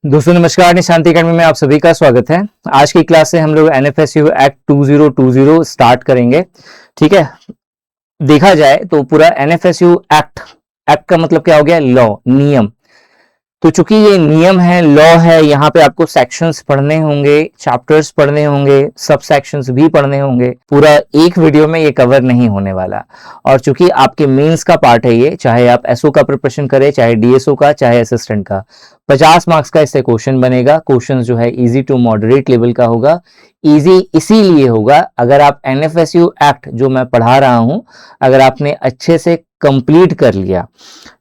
दोस्तों नमस्कार, निशांति अकेडमी में आप सभी का स्वागत है। आज की क्लास से हम लोग एनएफएसयू एक्ट 2020 स्टार्ट करेंगे। ठीक है, देखा जाए तो पूरा एनएफएसयू एक्ट, एक्ट का मतलब क्या हो गया? लॉ, नियम। तो चूंकि ये नियम है, लॉ है, यहाँ पे आपको सेक्शंस पढ़ने होंगे, चैप्टर्स पढ़ने होंगे, सब सेक्शंस भी पढ़ने होंगे। पूरा एक वीडियो में ये कवर नहीं होने वाला। और चूंकि आपके मेंस का पार्ट है ये, चाहे आप एसओ का प्रिपरेशन करें, चाहे डीएसओ का, चाहे असिस्टेंट का, 50 मार्क्स का इससे क्वेश्चन बनेगा। क्वेश्चन जो है इजी टू मॉडरेट लेवल का होगा। इजी इसीलिए होगा अगर आप एनएफएसयू एक्ट जो मैं पढ़ा रहा हूं, अगर आपने अच्छे से कंप्लीट कर लिया,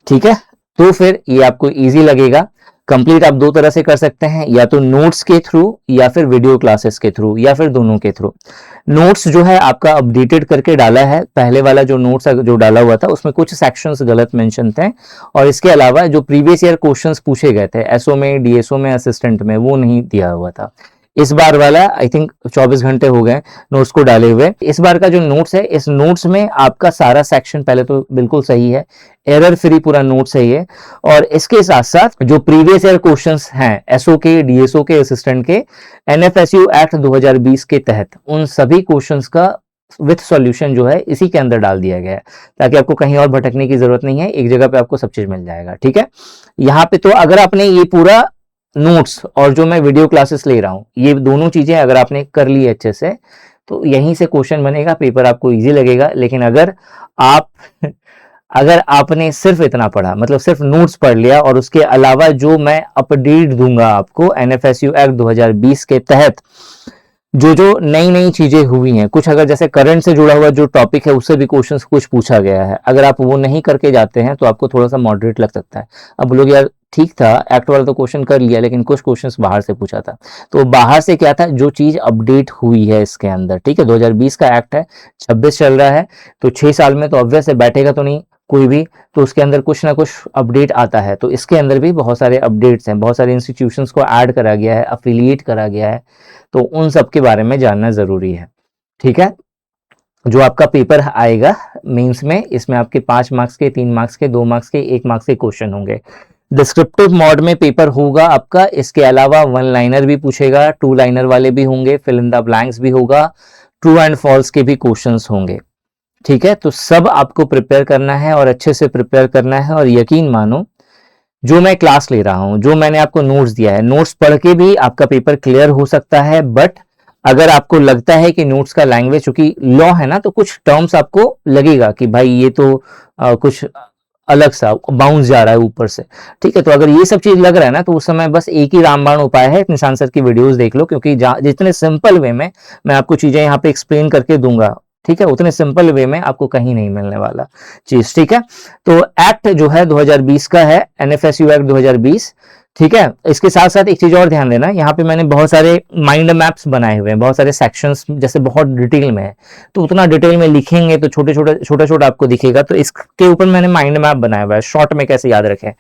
ठीक है, तो फिर ये आपको इजी लगेगा। कंप्लीट आप दो तरह से कर सकते हैं, या तो नोट्स के थ्रू या फिर वीडियो क्लासेस के थ्रू या फिर दोनों के थ्रू। नोट्स जो है आपका अपडेटेड करके डाला है। पहले वाला जो नोट्स जो डाला हुआ था उसमें कुछ सेक्शंस गलत मेंशन थे, और इसके अलावा जो प्रीवियस ईयर क्वेश्चंस पूछे गए थे एसओ में, डीएसओ में, असिस्टेंट में, वो नहीं दिया हुआ था। इस बार वाला आई थिंक 24 घंटे हो गए नोट्स को डाले हुए। इस बार का जो नोट्स है, इस नोट्स में आपका सारा सेक्शन पहले तो बिल्कुल सही है, एरर फ्री पूरा नोट्स है ये। और इसके साथ साथ जो प्रीवियस ईयर क्वेश्चंस हैं एसओ के, डीएसओ के, असिस्टेंट के, एनएफएसयू एक्ट 2020 के तहत उन सभी क्वेश्चंस का विथ सॉल्यूशन जो है इसी के अंदर डाल दिया गया है, ताकि आपको कहीं और भटकने की जरूरत नहीं है, एक जगह पे आपको सब चीज मिल जाएगा। ठीक है, यहाँ पे तो अगर आपने ये पूरा नोट्स और जो मैं वीडियो क्लासेस ले रहा हूं, ये दोनों चीजें अगर आपने कर ली अच्छे से, तो यहीं से क्वेश्चन बनेगा, पेपर आपको इजी लगेगा। लेकिन अगर आपने सिर्फ इतना पढ़ा, मतलब सिर्फ नोट्स पढ़ लिया, और उसके अलावा जो मैं अपडेट दूंगा आपको एनएफएसयू एक्ट 2020 के तहत जो जो नई नई चीजें हुई हैं, कुछ अगर जैसे करंट से जुड़ा हुआ जो टॉपिक है उससे भी क्वेश्चंस कुछ पूछा गया है, अगर आप वो नहीं करके जाते हैं तो आपको थोड़ा सा मॉडरेट लग सकता है। अब लोग यार ठीक था, एक्ट वाला तो क्वेश्चन कर लिया, लेकिन कुछ क्वेश्चंस बाहर से पूछा था। तो बाहर से क्या था, जो चीज अपडेट हुई है इसके अंदर। ठीक है, 2020 का एक्ट है, 26 चल रहा है, तो 6 साल में तो ऑब्वियस है बैठेगा तो नहीं कोई भी, तो उसके अंदर कुछ ना कुछ अपडेट आता है। तो इसके अंदर भी बहुत सारे अपडेट्स हैं, बहुत सारे इंस्टीट्यूशंस को ऐड करा गया है, अफिलिएट करा गया है, तो उन सब के बारे में जानना जरूरी है। ठीक है, जो आपका पेपर आएगा मेंस में, इसमें आपके 5 मार्क्स के, 3 मार्क्स के, 2 मार्क्स के, 1 मार्क्स के क्वेश्चन होंगे। डिस्क्रिप्टिव मोड में पेपर होगा आपका। इसके अलावा 1 लाइनर भी पूछेगा, 2 लाइनर वाले भी होंगे, फिल इन द ब्लैंक्स भी होगा, ट्रू एंड फॉल्स के भी क्वेश्चंस होंगे। ठीक है, तो सब आपको प्रिपेयर करना है और अच्छे से प्रिपेयर करना है। और यकीन मानो, जो मैं क्लास ले रहा हूं, जो मैंने आपको नोट्स दिया है, नोट्स पढ़ के भी आपका पेपर क्लियर हो सकता है। बट अगर आपको लगता है कि नोट्स का लैंग्वेज, चूंकि लॉ है ना, तो कुछ टर्म्स आपको लगेगा कि भाई ये तो कुछ अलग सा बाउंस जा रहा है ऊपर से। ठीक है, तो अगर ये सब चीज लग रहा है ना, तो उस समय बस एक ही रामबाण उपाय है, निशान सर की वीडियोस देख लो, क्योंकि जितने सिंपल वे में मैं आपको चीजें यहाँ पे एक्सप्लेन करके दूंगा, ठीक है, उतने सिंपल वे में आपको कहीं नहीं मिलने वाला चीज। ठीक है, तो एक्ट जो है 2020 का है, एनएफएसयू एक्ट 2020। ठीक है, इसके साथ साथ एक चीज और ध्यान देना, यहाँ पे मैंने बहुत सारे माइंड मैप्स बनाए हुए हैं, बहुत सारे सेक्शंस, जैसे बहुत डिटेल में है, तो उतना डिटेल में लिखेंगे तो छोटा छोटा आपको दिखेगा, तो इसके ऊपर मैंने माइंड मैप बनाया हुआ है, शॉर्ट में कैसे याद रखें।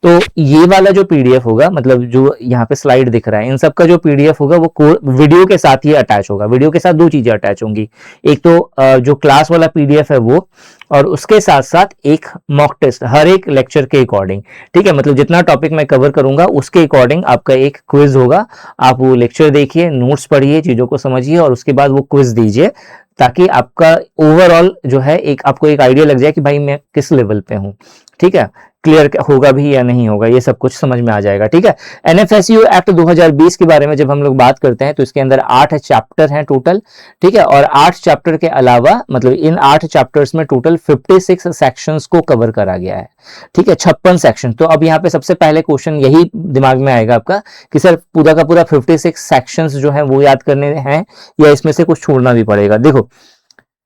तो ये वाला जो पीडीएफ होगा, मतलब जो यहाँ पे स्लाइड दिख रहा है, इन सब का जो पीडीएफ होगा वो वीडियो के साथ ही अटैच होगा। वीडियो के साथ 2 चीजें अटैच होंगी, एक तो जो क्लास वाला पीडीएफ है वो, और उसके साथ साथ एक मॉक टेस्ट हर एक लेक्चर के अकॉर्डिंग। ठीक है, मतलब जितना टॉपिक मैं कवर करूंगा उसके अकॉर्डिंग आपका एक क्विज होगा। आप वो लेक्चर देखिए, नोट्स पढ़िए, चीजों को समझिए, और उसके बाद वो क्विज दीजिए, ताकि आपका ओवरऑल जो है आपको एक आइडिया लग जाए कि भाई मैं किस लेवल पे हूँ। ठीक है, क्लियर होगा भी या नहीं होगा, ये सब कुछ समझ में आ जाएगा। ठीक है, एनएफएसयू एक्ट 2020 के बारे में जब हम लोग बात करते हैं, तो इसके अंदर 8 चैप्टर हैं टोटल। ठीक है, और 8 चैप्टर के अलावा, मतलब इन 8 चैप्टर्स में टोटल 56 सेक्शंस को कवर करा गया है। ठीक है, 56 सेक्शन। तो अब यहाँ पे सबसे पहले क्वेश्चन यही दिमाग में आएगा आपका कि सर पूरा का पूरा 56 सेक्शंस जो है वो याद करने हैं, या इसमें से कुछ छोड़ना भी पड़ेगा। देखो,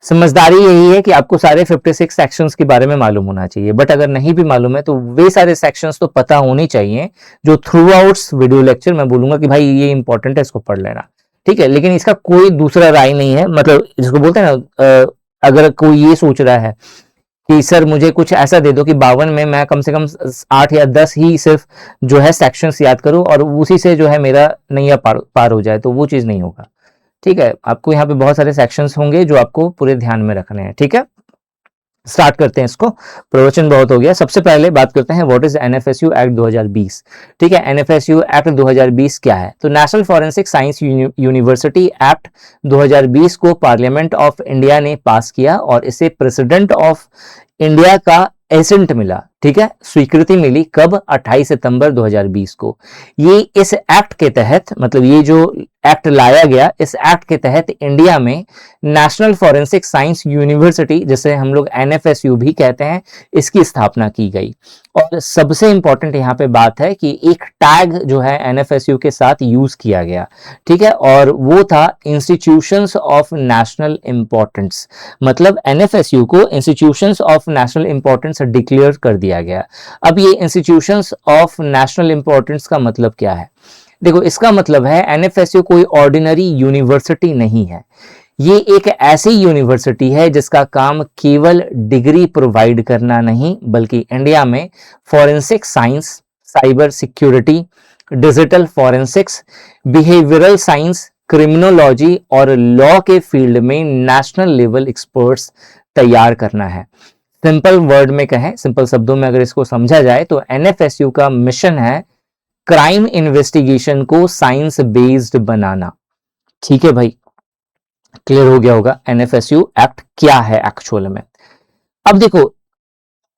समझदारी यही है कि आपको सारे 56 सेक्शंस के बारे में मालूम होना चाहिए, बट अगर नहीं भी मालूम है तो वे सारे सेक्शंस तो पता होने चाहिए जो थ्रू आउट वीडियो लेक्चर मैं बोलूंगा कि भाई ये इंपॉर्टेंट है, इसको पढ़ लेना। ठीक है, लेकिन इसका कोई दूसरा राय नहीं है, मतलब जिसको बोलते हैं ना, अगर कोई ये सोच रहा है कि सर मुझे कुछ ऐसा दे दो कि 52 में मैं कम से कम 8 या 10 ही सिर्फ जो है सेक्शंस याद करूं और उसी से जो है मेरा नैया पार हो जाए, तो वो चीज नहीं होगा। ठीक है, आपको यहाँ पे बहुत सारे सेक्शंस होंगे जो आपको पूरे ध्यान में रखने हैं। ठीक है, स्टार्ट करते हैं इसको, प्रवचन बहुत हो गया। सबसे पहले बात करते हैं व्हाट इज एनएफएसयू एक्ट 2020। ठीक है, एनएफएसयू एक्ट 2020 क्या है? तो national forensic science university act 2020 को पार्लियामेंट ऑफ इंडिया ने पास किया और इसे प्रेसिडेंट ऑफ इंडिया का एसेंट मिला। ठीक है, स्वीकृति मिली कब? 28 सितंबर 2020 को। ये इस एक्ट के तहत, मतलब ये जो एक्ट लाया गया, इस एक्ट के तहत इंडिया में नेशनल फॉरेंसिक साइंस यूनिवर्सिटी, जिसे हम लोग एनएफएसयू भी कहते हैं, इसकी स्थापना की गई। और सबसे इंपॉर्टेंट यहाँ पे बात है कि एक टैग जो है एनएफएसयू के साथ यूज किया गया। ठीक है, और वो था इंस्टीट्यूशंस ऑफ नेशनल इंपॉर्टेंस। मतलब एनएफएसयू को institutions of national importance declare कर दिया गया। अब ये इंस्टीट्यूशंस ऑफ नेशनल इंपॉर्टेंस का मतलब क्या है? देखो, इसका मतलब है एनएफएसयू कोई ऑर्डिनरी यूनिवर्सिटी नहीं है। ये एक ऐसी यूनिवर्सिटी है जिसका काम केवल डिग्री प्रोवाइड करना नहीं, बल्कि इंडिया में forensic science, cyber security, digital forensics, behavioural science, criminology और लॉ के फील्ड में नेशनल लेवल एक्सपर्ट्स तैयार करना है। सिंपल वर्ड में कहें, सिंपल शब्दों में अगर इसको समझा जाए तो एनएफएसयू का मिशन है क्राइम इन्वेस्टिगेशन को साइंस बेस्ड बनाना। ठीक है भाई, क्लियर हो गया होगा एनएफएसयू एक्ट क्या है एक्चुअल में। अब देखो,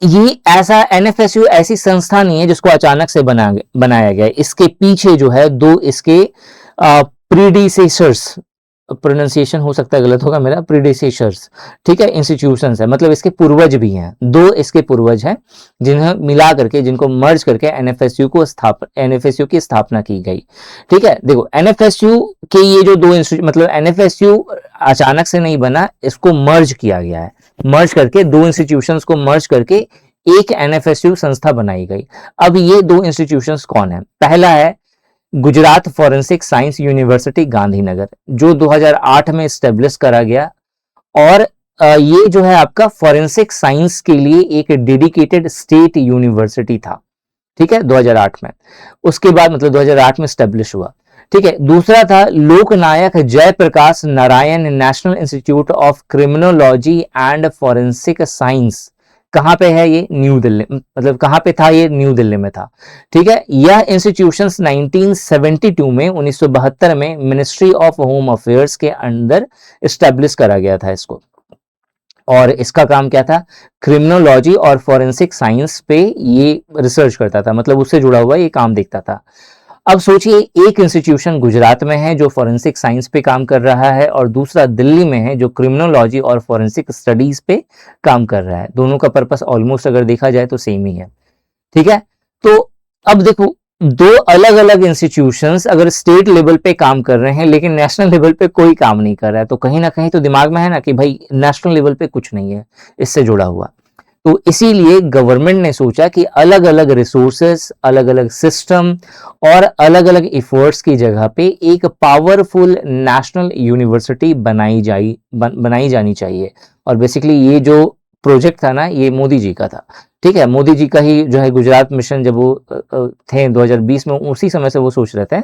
ये ऐसा एनएफएसयू ऐसी संस्था नहीं है जिसको अचानक से बनाया गया। इसके पीछे जो है दो इसके प्रीडिसेसर्स, प्रोनाउंसिएशन हो सकता है गलत होगा मेरा, प्रीडिसेसर्स, ठीक है, इंस्टीट्यूशंस है, मतलब इसके पूर्वज भी हैं। दो इसके पूर्वज हैं जिन्हें मिला करके, जिनको मर्ज करके एनएफएसयू की स्थापना की गई। ठीक है, देखो एनएफएसयू के ये जो दो मतलब एनएफएसयू अचानक से नहीं बना, इसको मर्ज किया गया है। मर्ज करके दो इंस्टीट्यूशंस को मर्ज करके एक एनएफएसयू संस्था बनाई गई। अब ये दो इंस्टीट्यूशंस कौन है? पहला है Gujarat forensic science university Gandhinagar, जो 2008 में स्टेब्लिश करा गया। और ये जो है आपका फॉरेंसिक साइंस के लिए एक डेडिकेटेड स्टेट यूनिवर्सिटी था। ठीक है, 2008 में, उसके बाद मतलब 2008 में स्टेब्लिश हुआ। ठीक है, दूसरा था Loknayak Jayaprakash Narayan national institute of criminology and forensic science. कहां पे है ये? न्यू दिल्ली, मतलब कहां पे था ये? न्यू दिल्ली में था। ठीक है, यह इंस्टीट्यूशंस 1972 में 1972 में मिनिस्ट्री ऑफ होम अफेयर्स के अंदर एस्टेब्लिश करा गया था इसको। और इसका काम क्या था? क्रिमिनोलॉजी और फॉरेंसिक साइंस पे ये रिसर्च करता था, मतलब उससे जुड़ा हुआ ये काम देखता था। अब सोचिए, एक इंस्टीट्यूशन गुजरात में है जो फॉरेंसिक साइंस पे काम कर रहा है, और दूसरा दिल्ली में है जो क्रिमिनोलॉजी और फॉरेंसिक स्टडीज पे काम कर रहा है। दोनों का पर्पस ऑलमोस्ट अगर देखा जाए तो सेम ही है। ठीक है, तो अब देखो, दो अलग अलग इंस्टीट्यूशंस अगर स्टेट लेवल पे काम कर रहे हैं लेकिन नेशनल लेवल पे कोई काम नहीं कर रहा है, तो कहीं ना कहीं तो दिमाग में है ना कि भाई नेशनल लेवल पे कुछ नहीं है इससे जुड़ा हुआ। तो इसीलिए गवर्नमेंट ने सोचा कि अलग अलग रिसोर्सेस, अलग अलग सिस्टम और अलग अलग एफर्ट्स की जगह पे एक पावरफुल नेशनल यूनिवर्सिटी बनाई जानी चाहिए। और बेसिकली ये जो प्रोजेक्ट था ना, ये मोदी जी का था। ठीक है, मोदी जी का ही जो है गुजरात मिशन, जब वो थे 2020 में, उसी समय से वो सोच रहे थे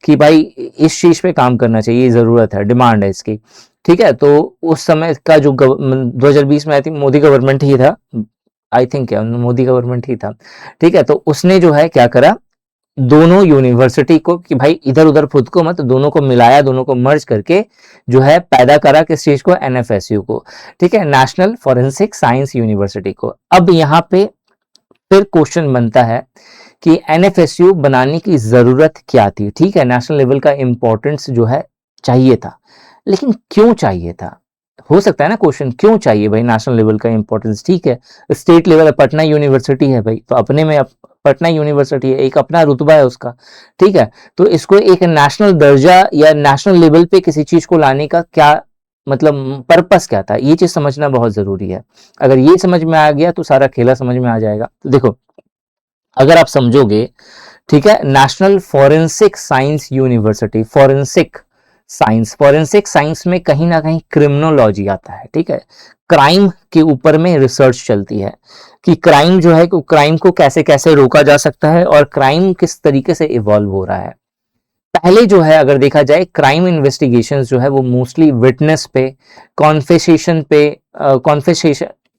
कि भाई इस चीज पे काम करना चाहिए, जरूरत है, डिमांड है इसकी। ठीक है, तो उस समय का जो 2020 में आई थिंक मोदी गवर्नमेंट ही था, आई थिंक मोदी गवर्नमेंट ही था। ठीक है, तो उसने जो है क्या करा, दोनों यूनिवर्सिटी को कि भाई इधर उधर खुद को मत, दोनों को मिलाया, दोनों को मर्ज करके जो है पैदा करा किस चीज को? एनएफएसयू को। ठीक है, नेशनल फॉरेंसिक साइंस यूनिवर्सिटी को। अब यहाँ पे फिर क्वेश्चन बनता है कि एनएफएसयू बनाने की जरूरत क्या थी? ठीक है, नेशनल लेवल का इंपॉर्टेंस जो है चाहिए था, लेकिन क्यों चाहिए था? हो सकता है ना क्वेश्चन, क्यों चाहिए भाई नेशनल लेवल का इंपॉर्टेंस? ठीक है, स्टेट लेवल पटना यूनिवर्सिटी है भाई, तो अपने में पटना यूनिवर्सिटी है, एक अपना रुतबा है उसका। ठीक है, तो इसको एक नेशनल दर्जा या नेशनल लेवल पे किसी चीज को लाने का क्या मतलब पर्पस क्या था? ये चीज समझना बहुत जरूरी है। अगर ये समझ में आ गया तो सारा खेला समझ में आ जाएगा। तो देखो, अगर आप समझोगे, ठीक है, national forensic science university, forensic science में कहीं ना कहीं क्रिमिनोलॉजी आता है। ठीक है, क्राइम के ऊपर में रिसर्च चलती है कि क्राइम जो है, क्राइम को कैसे कैसे रोका जा सकता है और क्राइम किस तरीके से इवॉल्व हो रहा है। पहले जो है अगर देखा जाए, क्राइम इन्वेस्टिगेशंस जो है वो मोस्टली विटनेस पे, कॉन्फेसेशन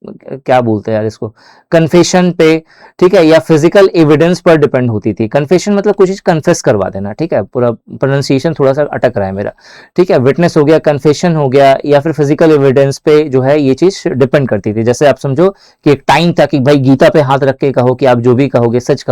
क्या बोलते हैं यार इसको, कन्फेशन पे, ठीक है, या फिजिकल एविडेंस पर डिपेंड होती थी। कन्फेशन मतलब कुछ चीज कन्फेस करवा देना, ठीक है, पूरा प्रोनाउंसिएशन थोड़ा सा अटक रहा है मेरा, ठीक है, विटनेस हो गया, कन्फेशन हो गया, या फिर फिजिकल एविडेंस पे जो है ये चीज डिपेंड करती थी। जैसे आप समझो कि एक टाइम था कि भाई गीता पे हाथ रख के कहो कि आप जो भी कहोगे सच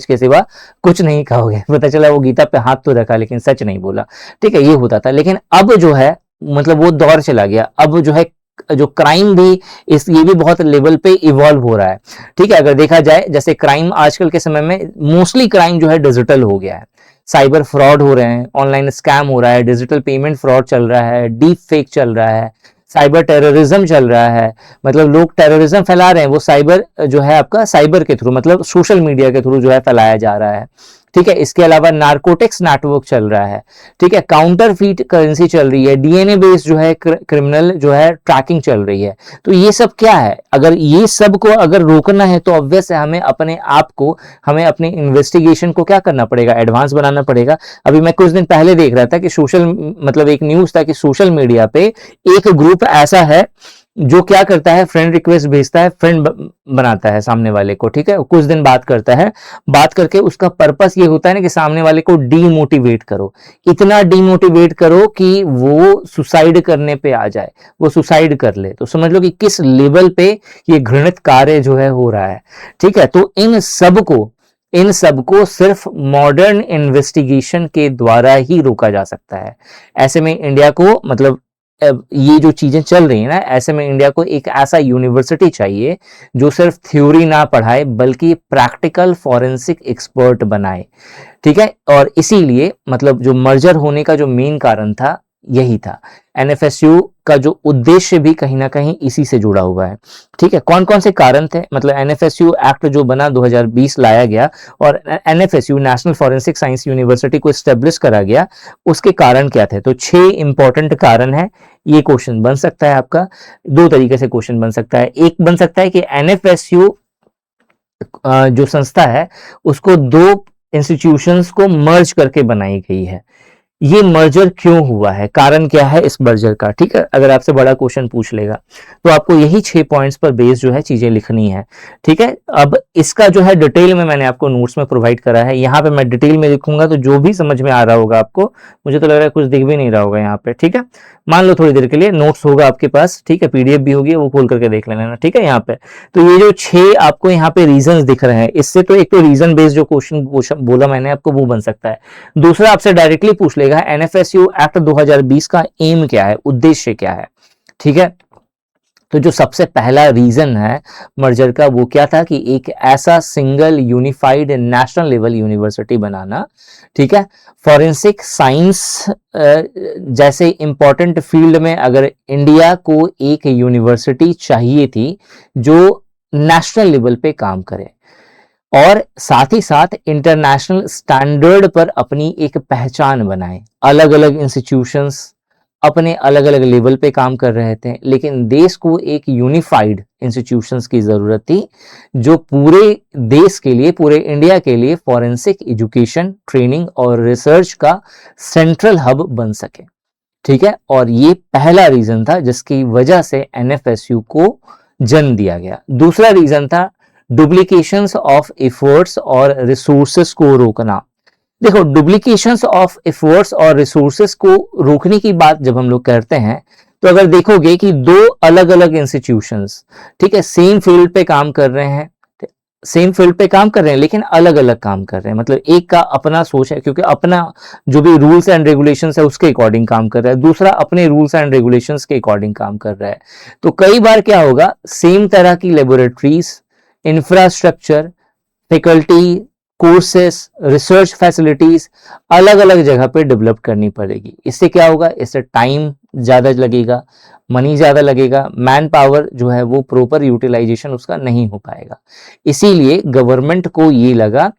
के सिवा कुछ नहीं कहोगे। पता चला वो गीता पे हाथ तो रखा लेकिन सच नहीं बोला, ठीक है, ये होता था। लेकिन अब जो है मतलब वो दौर चला गया, अब जो है जो क्राइम भी इस ये भी बहुत लेवल पे इवॉल्व हो रहा है, ठीक है। अगर देखा जाए जैसे क्राइम आजकल के समय में मोस्टली क्राइम जो है डिजिटल हो गया है, साइबर फ्रॉड हो रहे हैं, ऑनलाइन स्कैम हो रहा है, डिजिटल पेमेंट फ्रॉड चल रहा है, डीप फेक चल रहा है, साइबर टेररिज्म चल रहा है। मतलब लोग टेररिज्म फैला रहे हैं, वो साइबर जो है आपका साइबर के थ्रू मतलब सोशल मीडिया के थ्रू जो है फैलाया जा रहा है, ठीक है। इसके अलावा नारकोटिक्स नेटवर्क चल रहा है, ठीक है, काउंटर फीट करेंसी चल रही है, डीएनए बेस्ड जो है क्रिमिनल जो है ट्रैकिंग चल रही है। तो ये सब क्या है, अगर ये सब को अगर रोकना है तो ऑब्वियस है हमें अपने आप को, हमें अपने इन्वेस्टिगेशन को क्या करना पड़ेगा, एडवांस बनाना पड़ेगा। अभी मैं कुछ दिन पहले देख रहा था कि सोशल मतलब एक न्यूज था कि सोशल मीडिया पे एक ग्रुप ऐसा है जो क्या करता है, फ्रेंड रिक्वेस्ट भेजता है, फ्रेंड बनाता है सामने वाले को, ठीक है, कुछ दिन बात करता है, बात करके उसका पर्पस ये होता है ना कि सामने वाले को डीमोटिवेट करो, इतना डीमोटिवेट करो कि वो सुसाइड करने पे आ जाए, वो सुसाइड कर ले। तो समझ लो कि किस लेवल पे ये घृणित कार्य जो है हो रहा है, ठीक है। तो इन सबको सिर्फ मॉडर्न इन्वेस्टिगेशन के द्वारा ही रोका जा सकता है। ऐसे में इंडिया को मतलब ये जो चीजें चल रही है ना, ऐसे में इंडिया को एक ऐसा यूनिवर्सिटी चाहिए जो सिर्फ थ्योरी ना पढ़ाए बल्कि प्रैक्टिकल फॉरेंसिक एक्सपर्ट बनाए, ठीक है। और इसीलिए मतलब जो मर्जर होने का जो मेन कारण था यही था। एनएफएसयू का जो उद्देश्य भी कहीं ना कहीं इसी से जुड़ा हुआ है, ठीक है। कौन कौन से कारण थे, मतलब एनएफएसयू एक्ट जो बना 2020 लाया गया और NFSU national forensic science university को एस्टेब्लिश करा गया, उसके कारण क्या थे। तो 6 इंपॉर्टेंट कारण है। ये क्वेश्चन बन सकता है आपका, 2 तरीके से क्वेश्चन बन सकता है। एक बन सकता है कि एनएफएसयू जो संस्था है उसको 2 इंस्टीट्यूशंस को मर्ज करके बनाई गई है। ये मर्जर क्यों हुआ है, कारण क्या है इस मर्जर का, ठीक है। अगर आपसे बड़ा क्वेश्चन पूछ लेगा तो आपको यही 6 पॉइंट्स पर बेस जो है चीजें लिखनी है, ठीक है। अब इसका जो है डिटेल में मैंने आपको नोट्स में प्रोवाइड करा है, यहाँ पे मैं डिटेल में लिखूंगा तो जो भी समझ में आ रहा होगा आपको, मुझे तो लग रहा है कुछ दिख भी नहीं रहा होगा यहाँ पे, ठीक है। मान लो थोड़ी देर के लिए नोट्स होगा आपके पास, ठीक है, पीडीएफ भी होगी, वो खोल करके देख लेना, ठीक है। यहाँ पे तो ये जो 6 आपको यहाँ पे रीजन दिख रहे हैं, इससे तो एक तो रीजन बेस्ड जो क्वेश्चन बोला मैंने आपको वो बन सकता है। दूसरा आपसे डायरेक्टली पूछ लेगा एनएफएसयू एक्ट 2020 का एम क्या है, उद्देश्य क्या है, ठीक है। तो जो सबसे पहला रीजन है मर्जर का वो क्या था कि एक ऐसा single unified national level university बनाना, ठीक है। फॉरेंसिक साइंस जैसे इंपॉर्टेंट फील्ड में अगर इंडिया को एक यूनिवर्सिटी चाहिए थी जो नेशनल लेवल पे काम करे और साथ ही साथ इंटरनेशनल स्टैंडर्ड पर अपनी एक पहचान बनाए। अलग अलग इंस्टीट्यूशंस अपने अलग अलग लेवल पे काम कर रहे थे, लेकिन देश को एक यूनिफाइड इंस्टीट्यूशंस की जरूरत थी जो पूरे देश के लिए, पूरे इंडिया के लिए फॉरेंसिक एजुकेशन, ट्रेनिंग और रिसर्च का सेंट्रल हब बन सके, ठीक है। और ये पहला रीजन था जिसकी वजह से एनएफएसयू को जन्म दिया गया। दूसरा रीजन था डुप्लीकेशंस ऑफ एफर्ट्स और रिसोर्सेस को रोकना। देखो, डुप्लीकेशंस ऑफ एफर्ट्स और रिसोर्सेस को रोकने की बात जब हम लोग करते हैं तो अगर देखोगे कि 2 अलग अलग इंस्टीट्यूशंस, ठीक है, सेम फील्ड पे काम कर रहे हैं, लेकिन अलग अलग काम कर रहे हैं। मतलब एक का अपना सोच है क्योंकि अपना जो भी रूल्स एंड रेगुलेशंस है उसके अकॉर्डिंग काम कर रहा है, दूसरा अपने रूल्स एंड रेगुलेशंस के अकॉर्डिंग काम कर रहा है। तो कई बार क्या होगा, सेम तरह की laboratories, infrastructure, faculty, courses, research facilities अलग अलग जगह पे डेवलप करनी पड़ेगी। इससे क्या होगा, इससे टाइम ज्यादा लगेगा, मनी ज्यादा लगेगा, मैन पावर जो है वो प्रॉपर यूटिलाइजेशन उसका नहीं हो पाएगा। इसीलिए गवर्नमेंट को ये लगा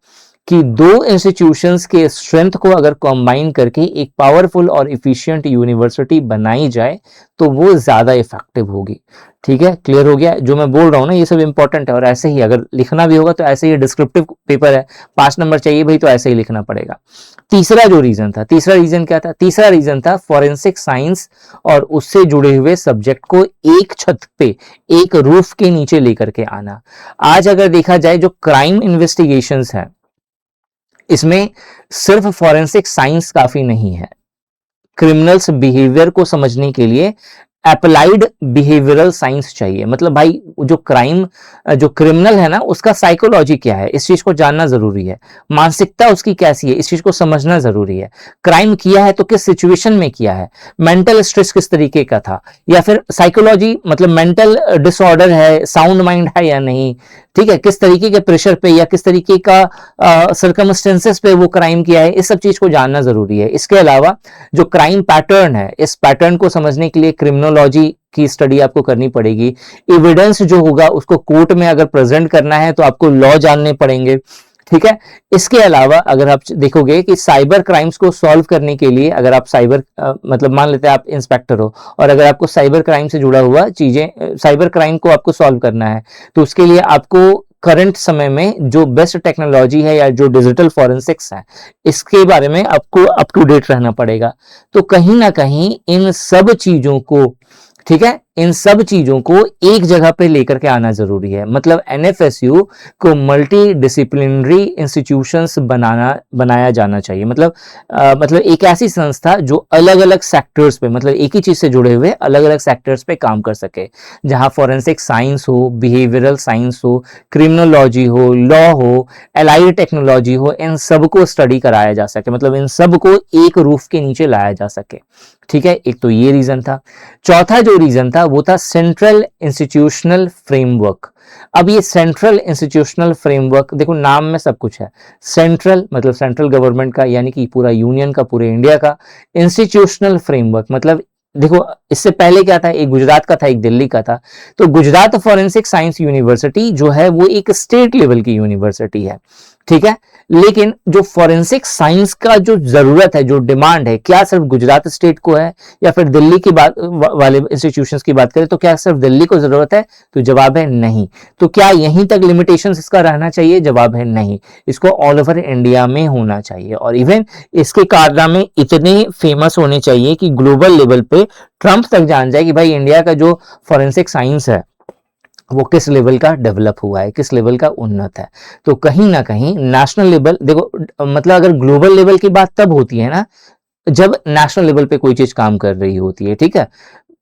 कि दो इंस्टीट्यूशंस के स्ट्रेंथ को अगर कंबाइन करके एक पावरफुल और इफिशिएंट यूनिवर्सिटी बनाई जाए तो वो ज्यादा इफेक्टिव होगी। ठीक है, क्लियर हो गया? जो मैं बोल रहा हूं ना ये सब इंपॉर्टेंट है, और ऐसे ही अगर लिखना भी होगा तो ऐसे ही डिस्क्रिप्टिव पेपर है, 5 नंबर चाहिए भाई तो ऐसे ही लिखना पड़ेगा। तीसरा जो रीजन था, तीसरा रीजन क्या था? तीसरा रीजन था फॉरेंसिक साइंस और उससे जुड़े हुए सब्जेक्ट को एक छत पे, एक रूफ के नीचे लेकर के आना। आज अगर देखा जाए जो क्राइम इन्वेस्टिगेशंस है इसमें सिर्फ फॉरेंसिक साइंस काफी नहीं है। क्रिमिनल्स बिहेवियर को समझने के लिए अप्लाइड बिहेवियरल साइंस चाहिए। मतलब भाई जो क्रिमिनल है ना उसका साइकोलॉजी क्या है इस चीज को जानना जरूरी है, मानसिकता उसकी कैसी है इस चीज को समझना जरूरी है, क्राइम किया है तो किस सिचुएशन में किया है, मेंटल स्ट्रेस किस तरीके का था, या फिर साइकोलॉजी मतलब मेंटल डिसऑर्डर है, साउंड माइंड है या नहीं, ठीक है, किस तरीके के प्रेशर पे या किस तरीके का सर्कमस्टेंसेस पे वो क्राइम किया है, इस सब चीज को जानना जरूरी है। इसके अलावा जो क्राइम पैटर्न है इस पैटर्न को समझने के लिए क्रिमिनोलॉजी की स्टडी आपको करनी पड़ेगी। एविडेंस जो होगा उसको कोर्ट में अगर प्रेजेंट करना है तो आपको लॉ जानने पड़ेंगे। ठीक है, इसके अलावा अगर आप देखोगे कि साइबर क्राइम्स को सॉल्व करने के लिए अगर आप मतलब मान लेते हैं आप इंस्पेक्टर हो और अगर आपको साइबर क्राइम से जुड़ा हुआ चीजें, साइबर क्राइम को आपको सॉल्व करना है तो उसके लिए आपको करंट समय में जो बेस्ट टेक्नोलॉजी है या जो डिजिटल फॉरेंसिक्स है इसके बारे में आपको अप टू डेट रहना पड़ेगा। तो कहीं ना कहीं इन सब चीजों को, ठीक है, इन सब चीजों को एक जगह पे लेकर के आना जरूरी है। मतलब एनएफएसयू को मल्टी डिसिप्लिनरी इंस्टीट्यूशंस बनाया जाना चाहिए। मतलब एक ऐसी संस्था जो अलग अलग सेक्टर्स पे, मतलब एक ही चीज से जुड़े हुए अलग अलग सेक्टर्स पे काम कर सके, जहां फॉरेंसिक साइंस हो, बिहेवियरल साइंस हो, क्रिमिनोलॉजी हो, लॉ हो, एलाइड टेक्नोलॉजी हो, इन सबको स्टडी कराया जा सके, मतलब इन सबको एक रूफ के नीचे लाया जा सके। ठीक है, एक तो ये रीजन था। चौथा जो रीजन था वो था सेंट्रल इंस्टीट्यूशनल फ्रेमवर्क। अब ये सेंट्रल इंस्टीट्यूशनल फ्रेमवर्क, देखो नाम में सब कुछ है। सेंट्रल मतलब सेंट्रल गवर्नमेंट का, यानी कि पूरा यूनियन का, पूरे इंडिया का। इंस्टीट्यूशनल फ्रेमवर्क मतलब देखो इससे पहले क्या था, एक गुजरात का था, एक दिल्ली का था। तो गुजरात फॉरेंसिक साइंस यूनिवर्सिटी जो है वो एक स्टेट लेवल की यूनिवर्सिटी है। ठीक है, लेकिन जो फॉरेंसिक साइंस का जो जरूरत है, जो डिमांड है, क्या सिर्फ गुजरात स्टेट को है या फिर दिल्ली की बात वाले इंस्टीट्यूशंस की बात करें तो क्या सिर्फ दिल्ली को जरूरत है? तो जवाब है नहीं। तो क्या यहीं तक लिमिटेशंस इसका रहना चाहिए? जवाब है नहीं। इसको ऑल ओवर इंडिया में होना चाहिए और इवन इसके कारनामे इतने फेमस होने चाहिए कि ग्लोबल लेवल पे ट्रंप तक जान जाए कि भाई इंडिया का जो फॉरेंसिक साइंस है वो किस लेवल का डेवलप हुआ है, किस लेवल का उन्नत है। तो कहीं ना कहीं नेशनल लेवल, देखो मतलब अगर ग्लोबल लेवल की बात तब होती है ना जब नेशनल लेवल पे कोई चीज काम कर रही होती है। ठीक है,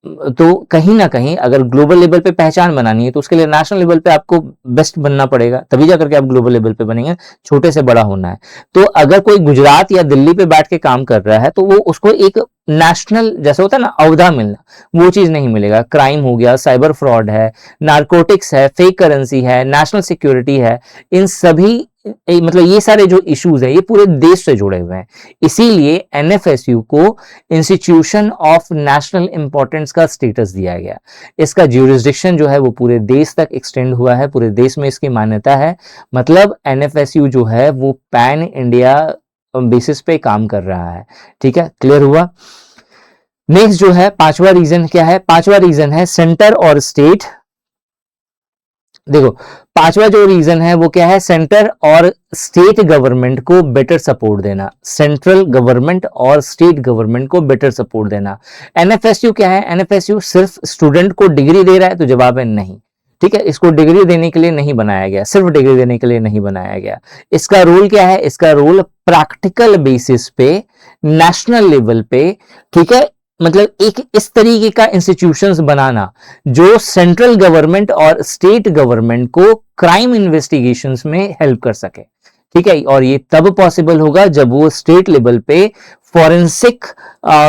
तो कहीं ना कहीं अगर ग्लोबल लेवल पे पहचान बनानी है तो उसके लिए नेशनल लेवल पे आपको बेस्ट बनना पड़ेगा, तभी जाकर के आप ग्लोबल लेवल पे बनेंगे। छोटे से बड़ा होना है। तो अगर कोई गुजरात या दिल्ली पे बैठ के काम कर रहा है तो वो उसको एक नेशनल जैसा होता है ना अवधा मिलना, वो चीज नहीं मिलेगा। क्राइम हो गया, साइबर फ्रॉड है, नारकोटिक्स है, फेक करेंसी है, नेशनल सिक्योरिटी है, इन सभी मतलब ये सारे जो इश्यूज है ये पूरे देश से जुड़े हुए हैं। इसीलिए एनएफएसयू को इंस्टीट्यूशन ऑफ नेशनल इंपॉर्टेंस का स्टेटस दिया गया। इसका ज्यूरिसडिक्शन जो है वो पूरे देश तक एक्सटेंड हुआ है, पूरे देश में इसकी मान्यता है। मतलब एनएफएसयू जो है वो पैन इंडिया बेसिस पे काम कर रहा है। ठीक है, क्लियर हुआ? नेक्स्ट जो है पांचवा रीजन क्या है? पांचवा रीजन है सेंटर और स्टेट। देखो पांचवा जो रीजन है वो क्या है? सेंटर और स्टेट गवर्नमेंट को बेटर सपोर्ट देना। सेंट्रल गवर्नमेंट और स्टेट गवर्नमेंट को बेटर सपोर्ट देना। एनएफएसयू क्या है? एनएफएसयू सिर्फ स्टूडेंट को डिग्री दे रहा है? तो जवाब है नहीं। ठीक है, इसको डिग्री देने के लिए नहीं बनाया गया, सिर्फ डिग्री देने के लिए नहीं बनाया गया। इसका रोल क्या है? इसका रोल प्रैक्टिकल बेसिस पे, नेशनल लेवल पे, ठीक है, मतलब एक इस तरीके का इंस्टीट्यूशंस बनाना जो सेंट्रल गवर्नमेंट और स्टेट गवर्नमेंट को क्राइम इन्वेस्टिगेशंस में हेल्प कर सके। ठीक है, और ये तब पॉसिबल होगा जब वो स्टेट लेवल पे फॉरेंसिक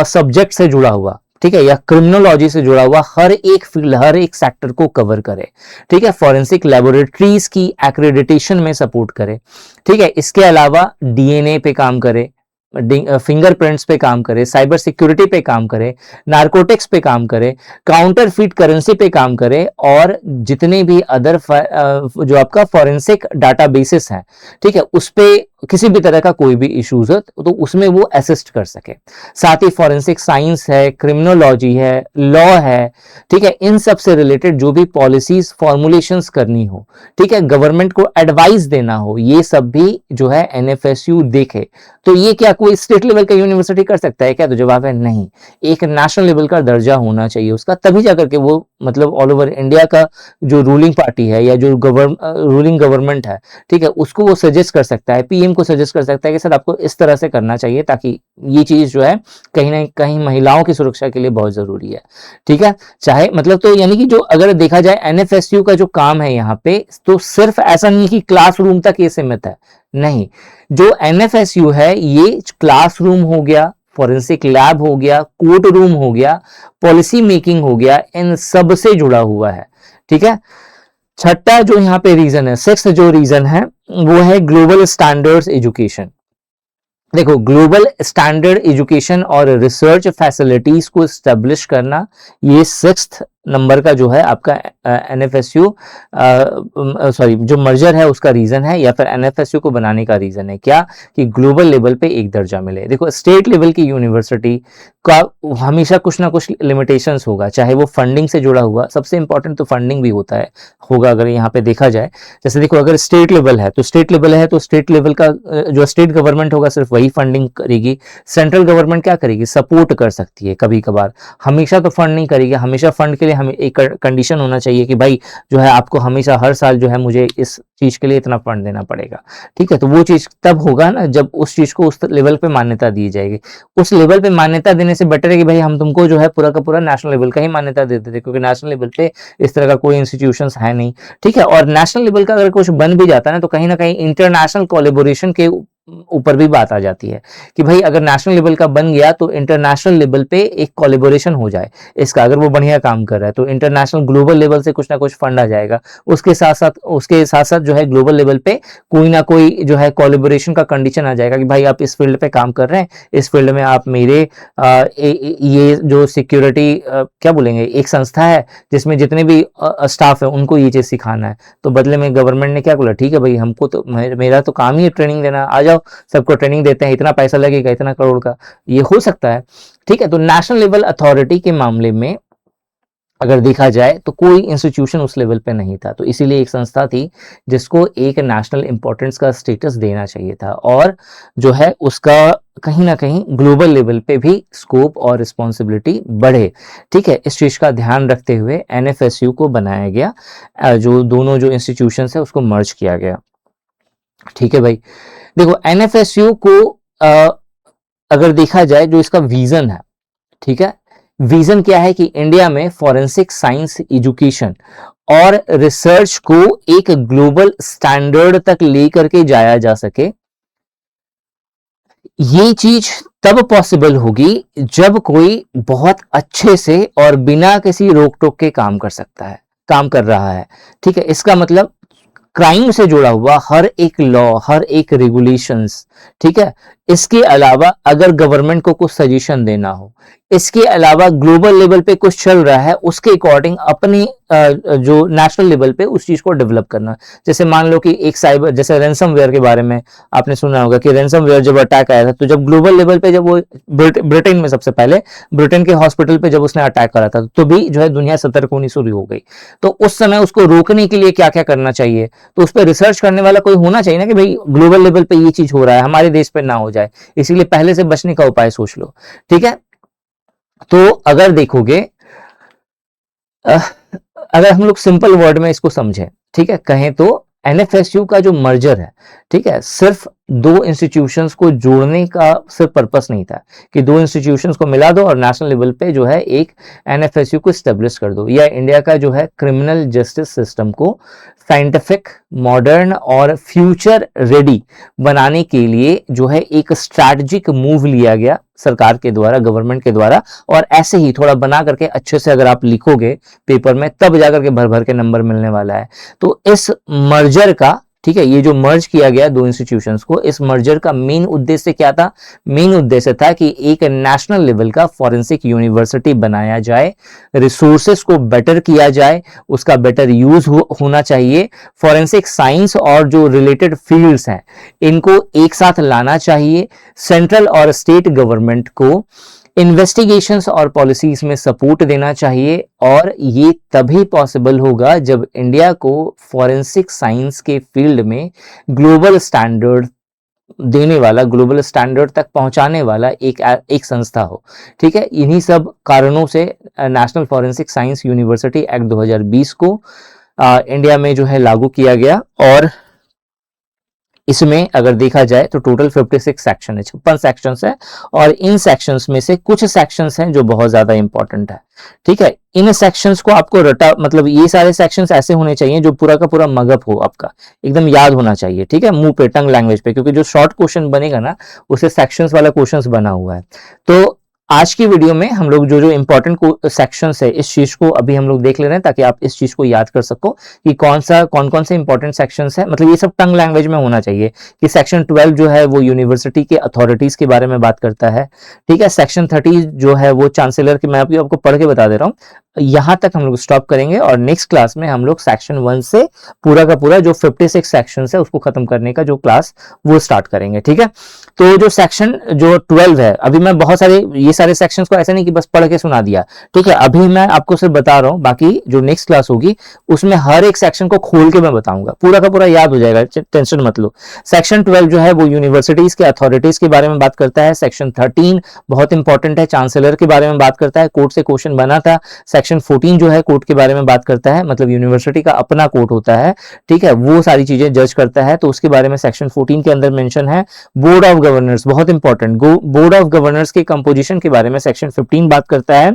सब्जेक्ट से जुड़ा हुआ, ठीक है, या क्रिमिनोलॉजी से जुड़ा हुआ हर एक फील्ड, हर एक सेक्टर को कवर करे। ठीक है, फॉरेंसिक लेबोरेटरीज की एक्रेडिटेशन में सपोर्ट करे। ठीक है, इसके अलावा डीएनए पे काम करे, फिंगरप्रिंट्स पे काम करे, साइबर सिक्योरिटी पे काम करे, नारकोटिक्स पे काम करे, काउंटरफीट करेंसी पे काम करे, और जितने भी अदर जो आपका फॉरेंसिक डाटाबेसेस हैं, ठीक है, उस पे किसी भी तरह का कोई भी इश्यूज हो तो उसमें वो असिस्ट कर सके। साथ ही फॉरेंसिक साइंस है, क्रिमिनोलॉजी है, लॉ है, ठीक है, इन सब से रिलेटेड जो भी पॉलिसीज फॉर्मुलेशंस करनी हो, ठीक है, गवर्नमेंट को एडवाइस देना हो, ये सब भी जो है एनएफएसयू देखे। तो ये क्या कोई स्टेट लेवल का यूनिवर्सिटी कर सकता है क्या? तो जवाब है नहीं। एक नेशनल लेवल का दर्जा होना चाहिए उसका, तभी जाकर के वो मतलब ऑल ओवर इंडिया का जो रूलिंग पार्टी है या जो रूलिंग गवर्नमेंट है, ठीक है, उसको वो सजेस्ट कर सकता है, पीएम को सजेस्ट कर सकता है कि सर आपको इस तरह से करना चाहिए, ताकि ये चीज जो है कहीं ना कहीं महिलाओं की सुरक्षा के लिए बहुत जरूरी है। ठीक है, चाहे मतलब तो यानी कि जो अगर देखा जाए एनएफएसयू का जो काम है यहाँ पे, तो सिर्फ ऐसा नहीं कि क्लासरूम तक ये सीमित है, नहीं। जो एनएफएसयू है ये क्लासरूम हो गया, फॉरेंसिक लैब हो गया, कोर्ट रूम हो गया, पॉलिसी मेकिंग हो गया, इन सब से जुड़ा हुआ है। ठीक है, छठा जो यहाँ पे रीजन है, सिक्स्थ जो रीजन है वो है ग्लोबल स्टैंडर्ड्स एजुकेशन। देखो, ग्लोबल स्टैंडर्ड एजुकेशन और रिसर्च फैसिलिटीज को स्टैब्लिश करना, ये सिक्स्थ नंबर का जो है आपका एनएफएसयू सॉरी जो मर्जर है उसका रीजन है, या फिर एनएफएसयू को बनाने का रीजन है क्या, कि ग्लोबल लेवल पे एक दर्जा मिले। देखो, स्टेट लेवल की यूनिवर्सिटी का हमेशा कुछ ना कुछ लिमिटेशंस होगा, चाहे वो फंडिंग से जुड़ा हुआ, सबसे इंपॉर्टेंट तो फंडिंग भी होता है होगा अगर यहाँ पे देखा जाए। जैसे देखो, अगर स्टेट लेवल है तो स्टेट लेवल का जो स्टेट गवर्नमेंट होगा सिर्फ वही फंडिंग करेगी। सेंट्रल गवर्नमेंट क्या करेगी, सपोर्ट कर सकती है कभी कभार, हमेशा तो फंड नहीं करेगी। हमेशा फंड के लिए हमें एक कंडीशन होना चाहिए कि भाई जो है आपको हमेशा हर साल जो है मुझे इस चीज के लिए इतना फंड देना पड़ेगा। ठीक है, तो वो चीज तब होगा ना जब उस चीज को उस लेवल पे मान्यता दी जाएगी। उस लेवल पे मान्यता देने से बेटर है कि भाई हम तुमको जो है पूरा का पूरा नेशनल लेवल का ही मान्यता देते थे, क्योंकि नेशनल लेवल पे इस तरह का कोई इंस्टीट्यूशंस है नहीं। ठीक है, और नेशनल लेवल का अगर कुछ बन भी जाता है ना, तो कहीं ना कहीं इंटरनेशनल कोलैबोरेशन के ऊपर भी बात आ जाती है कि भाई अगर नेशनल लेवल का बन गया तो इंटरनेशनल लेवल पे एक कोलैबोरेशन हो जाए इसका, अगर वो बढ़िया काम कर रहा है तो इंटरनेशनल ग्लोबल लेवल से कुछ ना कुछ फंड आ जाएगा। उसके साथ साथ जो है ग्लोबल लेवल पे कोई ना कोई जो है कोलैबोरेशन का कंडीशन आ जाएगा कि भाई आप इस फील्ड पे काम कर रहे हैं, इस फील्ड में आप मेरे ये जो सिक्योरिटी क्या बोलेंगे, एक संस्था है जिसमें जितने भी स्टाफ है उनको ये चीज सिखाना है, तो बदले में गवर्नमेंट ने क्या बोला, ठीक है भाई हमको तो मेरा तो काम ही है ट्रेनिंग देना, आ जाओ सबको ट्रेनिंग देते हैं, इतना पैसा लगेगा इतना करोड़ का, ये हो सकता है। ठीक है, तो नेशनल लेवल अथॉरिटी के मामले में अगर देखा जाए तो कोई इंस्टीट्यूशन उस लेवल पे नहीं था, तो इसीलिए एक संस्था थी जिसको एक नेशनल इंपॉर्टेंस का स्टेटस देना चाहिए था, और जो है उसका कहीं ना कहीं ग्लोबल लेवल पे भी स्कोप और रिस्पॉन्सिबिलिटी बढ़े। ठीक है, इस चीज का ध्यान रखते हुए एनएफएसयू को बनाया गया, जो दोनों जो इंस्टीट्यूशन है उसको मर्ज किया गया। ठीक है भाई, देखो एनएफएसयू को अगर देखा जाए जो इसका विजन है, ठीक है, विजन क्या है कि इंडिया में फॉरेंसिक साइंस एजुकेशन और रिसर्च को एक ग्लोबल स्टैंडर्ड तक लेकर के जाया जा सके। ये चीज तब पॉसिबल होगी जब कोई बहुत अच्छे से और बिना किसी रोक टोक के काम कर रहा है। ठीक है, इसका मतलब क्राइम से जुड़ा हुआ हर एक लॉ, हर एक रेगुलेशंस, ठीक है, इसके अलावा अगर गवर्नमेंट को कुछ सजेशन देना हो, इसके अलावा ग्लोबल लेवल पे कुछ चल रहा है उसके अकॉर्डिंग अपनी जो नेशनल लेवल पे उस चीज को डेवलप करना। जैसे मान लो कि एक साइबर, जैसे रैंसमवेयर के बारे में आपने सुना होगा कि रैंसमवेयर जब अटैक आया था, तो जब ग्लोबल लेवल पे जब वो ब्रिटेन में सबसे पहले ब्रिटेन के हॉस्पिटल पे जब उसने अटैक करा था, तो भी जो है दुनिया सतर्क होनी शुरू हो गई। तो उस समय उसको रोकने के लिए क्या क्या करना चाहिए, तो उस पर रिसर्च करने वाला कोई होना चाहिए ना कि भाई ग्लोबल लेवल पे ये चीज हो रहा है, हमारे देश पे ना हो जाए, इसीलिए पहले से बचने का उपाय सोच लो। ठीक है, तो अगर देखोगे, अगर हम लोग सिंपल वर्ड में इसको समझें, ठीक है, कहें तो एनएफएसयू का जो मर्जर है, ठीक है, सिर्फ दो इंस्टीट्यूशंस को जोड़ने का सिर्फ पर्पस नहीं था कि दो इंस्टीट्यूशंस को मिला दो और नेशनल लेवल पे जो है एक एनएफएसयू को स्टेब्लिश कर दो, या इंडिया का जो है क्रिमिनल जस्टिस सिस्टम को साइंटिफिक, मॉडर्न और फ्यूचर रेडी बनाने के लिए जो है एक स्ट्रैटेजिक मूव लिया गया सरकार के द्वारा, गवर्नमेंट के द्वारा। और ऐसे ही थोड़ा बना करके अच्छे से अगर आप लिखोगे पेपर में, तब जाकर के भर भर के नंबर मिलने वाला है। तो इस मर्जर का ठीक है, ये जो मर्ज किया गया दो इंस्टीट्यूशंस को, इस मर्जर का मेन उद्देश्य क्या था? मेन उद्देश्य था कि एक नेशनल लेवल का फॉरेंसिक यूनिवर्सिटी बनाया जाए, रिसोर्सेस को बेटर किया जाए, उसका बेटर यूज होना चाहिए, फॉरेंसिक साइंस और जो रिलेटेड फील्ड्स हैं इनको एक साथ लाना चाहिए, सेंट्रल और स्टेट गवर्नमेंट को इन्वेस्टिगेशंस और पॉलिसीज में सपोर्ट देना चाहिए, और ये तभी पॉसिबल होगा जब इंडिया को फॉरेंसिक साइंस के फील्ड में ग्लोबल स्टैंडर्ड देने वाला, ग्लोबल स्टैंडर्ड तक पहुंचाने वाला एक संस्था हो। ठीक है, इन्हीं सब कारणों से national forensic science university act 2020 को इंडिया में जो है लागू किया गया, और इसमें अगर देखा जाए तो टोटल 56 सेक्शन है, 56 सेक्शंस है, और इन सेक्शंस में से कुछ सेक्शंस हैं जो बहुत ज्यादा इंपॉर्टेंट है। ठीक है, इन सेक्शंस को आपको रटा, मतलब ये सारे सेक्शंस ऐसे होने चाहिए जो पूरा का पूरा मगअप हो, आपका एकदम याद होना चाहिए। ठीक है, मुंह पे, टंग लैंग्वेज पे, क्योंकि जो शॉर्ट क्वेश्चन बनेगा ना उसे सेक्शंस वाला क्वेश्चन बना हुआ है। तो आज की वीडियो में हम लोग जो जो इंपॉर्टेंट सेक्शंस है इस चीज को अभी हम लोग देख ले रहे हैं, ताकि आप इस चीज को याद कर सको कि कौन कौन से इंपॉर्टेंट सेक्शंस है। मतलब ये सब टंग लैंग्वेज में होना चाहिए कि सेक्शन 12 जो है वो यूनिवर्सिटी के अथॉरिटीज के बारे में बात करता है। ठीक है, सेक्शन 30 जो है वो चांसलर की, मैं आपको पढ़ के बता दे रहा हूँ। यहां तक हम लोग स्टॉप करेंगे, और नेक्स्ट क्लास में हम लोग सेक्शन 1 से पूरा का पूरा जो 56 सेक्शन है उसको खत्म करने का जो क्लास वो स्टार्ट करेंगे। ठीक है, तो जो सेक्शन जो 12 है, अभी मैं बहुत सारे ये सारे सेक्शंस को ऐसे नहीं कि बस पढ़ के सुना दिया। ठीक है, अभी मैं आपको सिर्फ बता रहा हूं, बाकी जो नेक्स्ट क्लास होगी उसमें हर एक सेक्शन को खोल के मैं बताऊंगा, पूरा का पूरा याद हो जाएगा, टेंशन मत लो। सेक्शन 12 जो है वो यूनिवर्सिटीज के अथॉरिटीज के बारे में बात करता है। सेक्शन 13 बहुत इंपॉर्टेंट है, चांसलर के बारे में बात करता है, कोर्ट से क्वेश्चन बना था। सेक्शन 14 जो है कोर्ट के बारे में बात करता है, मतलब यूनिवर्सिटी का अपना कोर्ट होता है। ठीक है, वो सारी चीजें जज करता है, तो उसके बारे में सेक्शन 14 के अंदर मेंशन है। बोर्ड ऑफ गवर्नर्स बहुत इंपॉर्टेंट, बोर्ड ऑफ गवर्नर्स के कंपोजिशन के बारे में सेक्शन 15 बात करता है।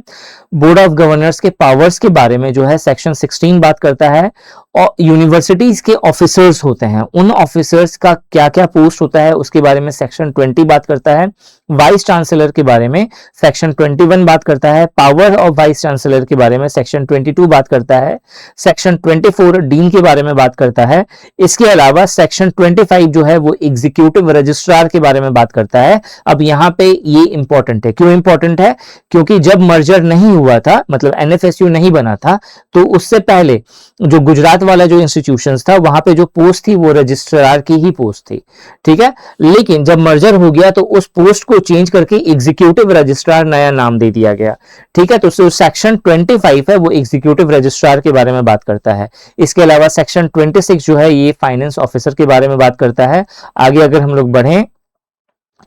बोर्ड ऑफ गवर्नर्स के पावर्स के बारे में जो है सेक्शन 16 बात करता है। और यूनिवर्सिटीज के ऑफिसर्स होते हैं, उन ऑफिसर्स का क्या क्या पोस्ट होता है उसके बारे में सेक्शन 20 बात करता है। वाइस चांसलर के बारे में सेक्शन 21 बात करता है। पावर ऑफ वाइस चांसलर के बारे में सेक्शन 22 बात करता है। सेक्शन 24 डीन के बारे में बात करता है। इसके अलावा सेक्शन 25 जो है वो एग्जीक्यूटिव रजिस्ट्रार के बारे में बात करता है। अब यहाँ पे ये इंपॉर्टेंट है, क्यों इंपॉर्टेंट है? क्योंकि जब मर्जर नहीं हुआ था, मतलब एनएफएसयू नहीं बना था, तो उससे पहले जो गुजरात वाला जो इंस्टीट्यूशंस था वहां पे जो पोस्ट थी वो रजिस्ट्रार की ही पोस्ट थी। ठीक है, लेकिन जब मर्जर हो गया तो उस पोस्ट को चेंज करके एग्जीक्यूटिव रजिस्ट्रार नया नाम दे दिया गया। ठीक है, तो सेक्शन 25 है वो एग्जीक्यूटिव रजिस्ट्रार के बारे में बात करता है। इसके अलावा सेक्शन 26 जो है ये फाइनेंस ऑफिसर के बारे में बात करता है। आगे अगर हम लोग बढ़ें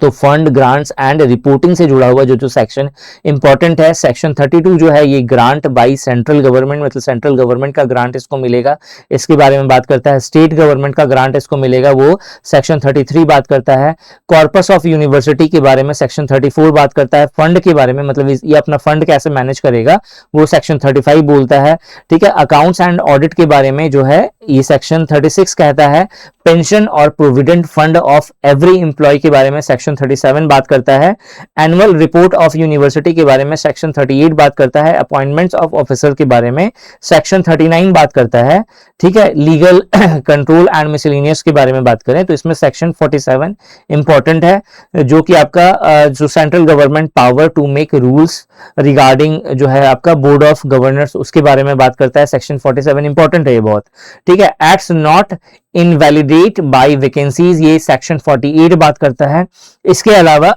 तो फंड, ग्रांट्स एंड रिपोर्टिंग से जुड़ा हुआ जो जो सेक्शन इंपॉर्टेंट है। सेक्शन 32 जो है ये ग्रांट बाय सेंट्रल गवर्नमेंट, मतलब सेंट्रल गवर्नमेंट का ग्रांट इसको मिलेगा, इसके बारे में बात करता है। स्टेट गवर्नमेंट का ग्रांट इसको मिलेगा, वो सेक्शन 33 बात करता है। कॉर्पस ऑफ यूनिवर्सिटी के बारे में सेक्शन 34 बात करता है। फंड के बारे में, मतलब ये अपना फंड कैसे मैनेज करेगा, वो सेक्शन 35 बोलता है। ठीक है, अकाउंट्स एंड ऑडिट के बारे में जो है ये सेक्शन 36 कहता है। पेंशन और provident fund of every employee के बारे में सेक्शन 37 बात करता है। एनुअल रिपोर्ट ऑफ यूनिवर्सिटी के बारे में सेक्शन 38 बात करता है। अपॉइंटमेंट्स ऑफ ऑफिसर के बारे में सेक्शन 39 बात करता है। ठीक है, लीगल कंट्रोल एंड मिसलेनियस के बारे में बात करें तो इसमें सेक्शन 47 इंपॉर्टेंट है, जो कि आपका जो central government power to make rules regarding जो है आपका बोर्ड ऑफ गवर्नर्स उसके बारे में बात करता है। सेक्शन 47 इंपॉर्टेंट है ये बहुत। ठीक है, acts not invalidate by vacancies, ये सेक्शन 48 बात करता है। इसके अलावा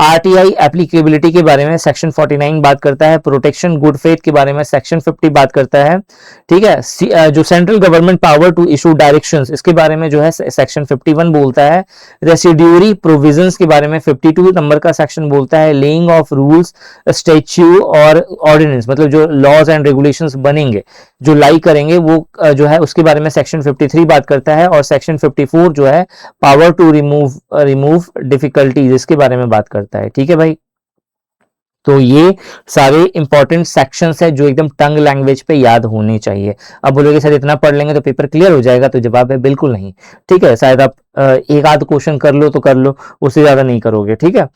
आरटीआई एप्लीकेबिलिटी के बारे में सेक्शन 49 बात करता है। प्रोटेक्शन गुड फेथ के बारे में सेक्शन 50 बात करता है। ठीक है, जो central government power to issue directions इसके बारे में जो है सेक्शन 51 बोलता है। रेसिड्यूरी प्रोविजंस के बारे में 52 नंबर का सेक्शन बोलता है। लेइंग ऑफ रूल्स, स्टैच्यू और ऑर्डिनेंस, मतलब जो लॉज एंड रेगुलेशंस बनेंगे, जो लाई करेंगे, वो जो है उसके बारे में सेक्शन 53 बात करता है। और सेक्शन 54 जो है पावर टू रिमूव डिफिकल्टीज इसके बारे में बात करता है। ठीक है भाई, तो ये सारे इंपॉर्टेंट सेक्शंस है जो एकदम टंग लैंग्वेज पे याद होने चाहिए। अब बोलोगे सर इतना पढ़ लेंगे तो पेपर क्लियर हो जाएगा, तो जवाब है बिल्कुल नहीं। ठीक है, शायद आप एक आध क्वेश्चन कर लो तो कर लो, उससे ज्यादा नहीं करोगे। ठीक है,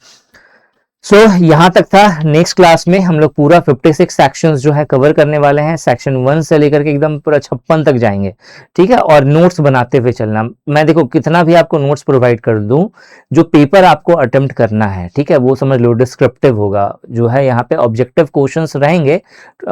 सो यहाँ तक था। नेक्स्ट क्लास में हम लोग पूरा 56 सेक्शंस जो है कवर करने वाले हैं, सेक्शन 1 से लेकर के एकदम पूरा 56 तक जाएंगे, ठीक है। और नोट्स बनाते हुए चलना। मैं देखो कितना भी आपको नोट्स प्रोवाइड कर दूं, जो पेपर आपको अटेम्प्ट करना है, ठीक है, वो समझ लो डिस्क्रिप्टिव होगा, जो है यहाँ पे ऑब्जेक्टिव क्वेश्चंस रहेंगे,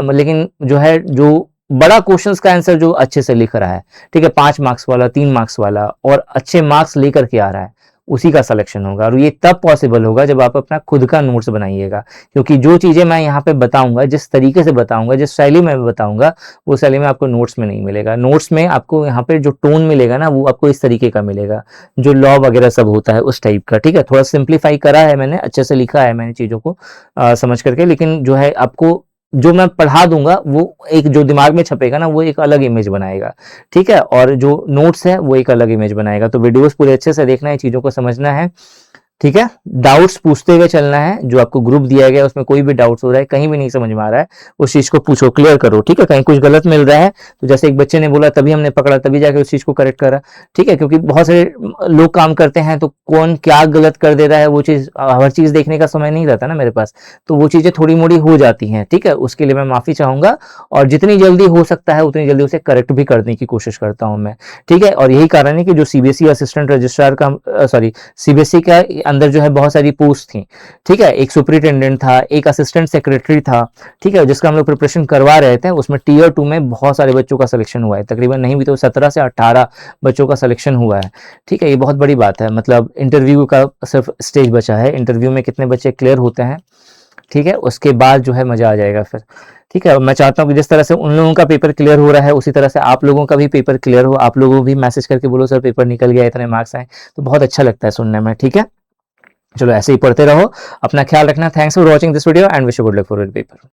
लेकिन जो है जो बड़ा क्वेश्चंस का आंसर जो अच्छे से लिख रहा है, ठीक है, 5 मार्क्स वाला, 3 मार्क्स वाला और अच्छे मार्क्स लेकर के आ रहा है, उसी का सिलेक्शन होगा। और ये तब पॉसिबल होगा जब आप अपना खुद का नोट्स बनाइएगा, क्योंकि जो चीजें मैं यहाँ पे बताऊंगा, जिस तरीके से बताऊंगा, जिस शैली में बताऊंगा, वो शैली में आपको नोट्स में नहीं मिलेगा। नोट्स में आपको यहाँ पे जो टोन मिलेगा ना, वो आपको इस तरीके का मिलेगा, जो लॉ वगैरह सब होता है उस टाइप का, ठीक है। थोड़ा सिंप्लीफाई करा है मैंने, अच्छे से लिखा है मैंने चीजों को समझ करके, लेकिन जो है आपको जो मैं पढ़ा दूंगा वो एक जो दिमाग में छपेगा ना, वो एक अलग इमेज बनाएगा, ठीक है। और जो नोट्स है वो एक अलग इमेज बनाएगा। तो वीडियोस पूरे अच्छे से देखना है, चीजों को समझना है, ठीक है। डाउट्स पूछते हुए चलना है, जो आपको ग्रुप दिया गया है उसमें कोई भी डाउट्स हो रहा है, कहीं भी नहीं समझ में आ रहा है, उस चीज को पूछो, क्लियर करो, ठीक है। कहीं कुछ गलत मिल रहा है तो जैसे एक बच्चे ने बोला तभी हमने पकड़ा, तभी जाके उस चीज को करेक्ट करा, ठीक है। क्योंकि बहुत सारे लोग काम करते हैं तो कौन क्या गलत कर दे रहा है, वो चीज हर चीज देखने का समय नहीं रहता ना मेरे पास, तो वो चीजें थोड़ी मोड़ी हो जाती हैं, ठीक है। उसके लिए मैं माफी चाहूंगा, और जितनी जल्दी हो सकता है उतनी जल्दी उसे करेक्ट भी करने की कोशिश करता हूं मैं, ठीक है। और यही कारण है कि जो सीबीएसई असिस्टेंट रजिस्ट्रार का सॉरी सीबीएसई का अंदर जो है बहुत सारी पोस्ट थी, ठीक है। एक सुपरिटेंडेंट था, एक असिस्टेंट सेक्रेटरी था, ठीक है, जिसका हम लोग प्रिपरेशन करवा रहे थे। उसमें टीयर 2 में बहुत सारे बच्चों का सिलेक्शन हुआ है, तकरीबन नहीं भी तो 17 से 18 बच्चों का सिलेक्शन हुआ है, ठीक है। ये बहुत बड़ी बात है, मतलब इंटरव्यू का सिर्फ स्टेज बचा है, इंटरव्यू में कितने बच्चे क्लियर होते हैं, ठीक है, उसके बाद जो है मजा आ जाएगा फिर, ठीक है। मैं चाहता हूँ कि जिस तरह से उन लोगों का पेपर क्लियर हो रहा है, उसी तरह से आप लोगों का भी पेपर क्लियर हो। आप लोगों भी मैसेज करके बोलो सर पेपर निकल गया, इतने मार्क्स आए, तो बहुत अच्छा लगता है सुनने में, ठीक है। चलो ऐसे ही पढ़ते रहो, अपना ख्याल रखना। Thanks for watching this video and wish you good luck for your paper.